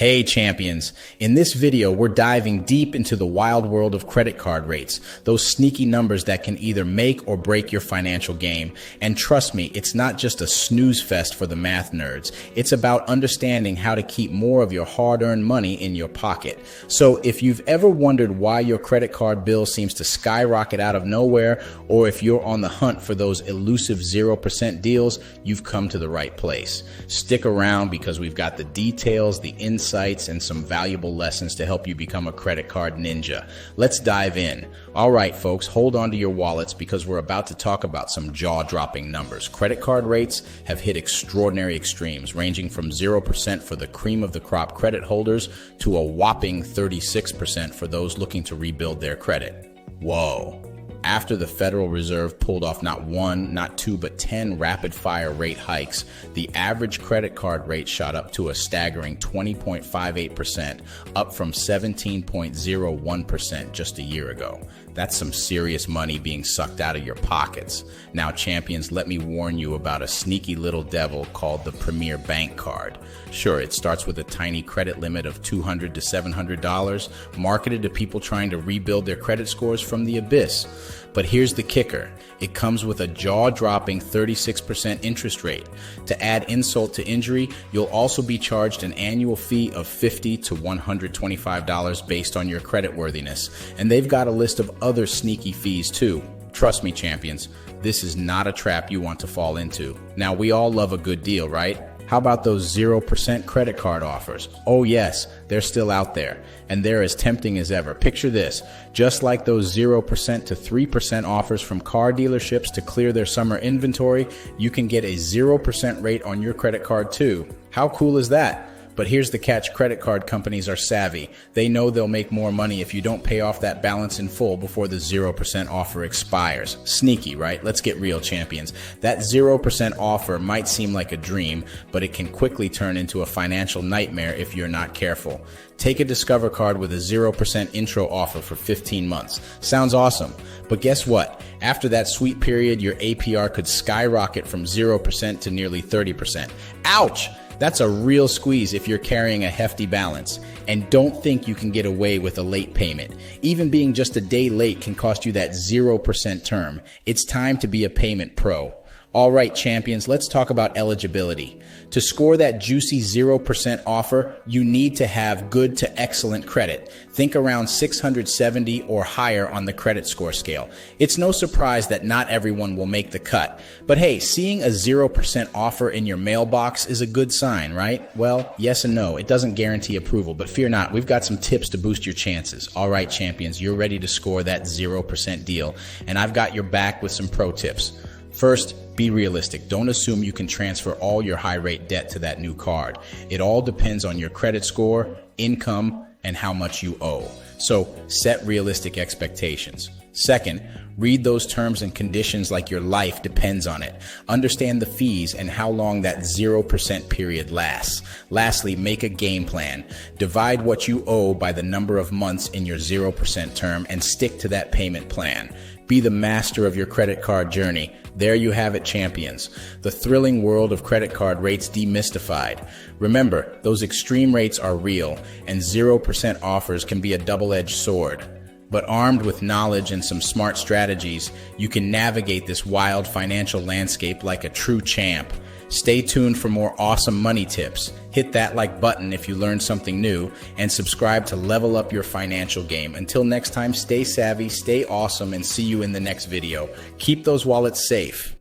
Hey champions, in this video we're diving deep into the wild world of credit card rates, those sneaky numbers that can either make or break your financial game. And trust me, it's not just a snooze fest for the math nerds. It's about understanding how to keep more of your hard-earned money in your pocket. So if you've ever wondered why your credit card bill seems to skyrocket out of nowhere, or if you're on the hunt for those elusive 0% deals, you've come to the right place. Stick around because we've got the details, the insights, and some valuable lessons to help you become a credit card ninja. Let's dive in. All right, folks, hold on to your wallets because we're about to talk about some jaw-dropping numbers. Credit card rates have hit extraordinary extremes, ranging from 0% for the cream of the crop credit holders to a whopping 36% for those looking to rebuild their credit. Whoa. After the Federal Reserve pulled off not one, not two, but 10 rapid-fire rate hikes, the average credit card rate shot up to a staggering 20.58%, up from 17.01% just a year ago. That's some serious money being sucked out of your pockets. Now, champions, let me warn you about a sneaky little devil called the Premier Bank Card. Sure, it starts with a tiny credit limit of $200 to $700, marketed to people trying to rebuild their credit scores from the abyss. But here's the kicker. It comes with a jaw-dropping 36% interest rate. To add insult to injury, you'll also be charged an annual fee of $50 to $125 based on your creditworthiness. And they've got a list of other sneaky fees too. Trust me, champions, this is not a trap you want to fall into. Now, we all love a good deal, right? How about those 0% credit card offers? Oh yes, they're still out there, and they're as tempting as ever. Picture this, just like those 0% to 3% offers from car dealerships to clear their summer inventory, you can get a 0% rate on your credit card too. How cool is that? But here's the catch, credit card companies are savvy. They know they'll make more money if you don't pay off that balance in full before the 0% offer expires. Sneaky, right? Let's get real, champions. That 0% offer might seem like a dream, but it can quickly turn into a financial nightmare if you're not careful. Take a Discover card with a 0% intro offer for 15 months. Sounds awesome. But guess what? After that sweet period, your APR could skyrocket from 0% to nearly 30%. Ouch! That's a real squeeze if you're carrying a hefty balance. And don't think you can get away with a late payment. Even being just a day late can cost you that 0% term. It's time to be a payment pro. All right, champions, let's talk about eligibility. To score that juicy 0% offer, you need to have good to excellent credit. Think around 670 or higher on the credit score scale. It's no surprise that not everyone will make the cut. But hey, seeing a 0% offer in your mailbox is a good sign, right? Well, yes and no. It doesn't guarantee approval, but fear not. We've got some tips to boost your chances. All right, champions, you're ready to score that 0% deal, and I've got your back with some pro tips. First, be realistic. Don't assume you can transfer all your high-rate debt to that new card. It all depends on your credit score, income, and how much you owe. So set realistic expectations. Second, read those terms and conditions like your life depends on it. Understand the fees and how long that 0% period lasts. Lastly, make a game plan. Divide what you owe by the number of months in your 0% term and stick to that payment plan. Be the master of your credit card journey. There you have it, champions. The thrilling world of credit card rates demystified. Remember, those extreme rates are real, and 0% offers can be a double-edged sword. But armed with knowledge and some smart strategies, you can navigate this wild financial landscape like a true champ. Stay tuned for more awesome money tips. Hit that like button if you learned something new, and subscribe to level up your financial game. Until next time, stay savvy, stay awesome, and see you in the next video. Keep those wallets safe.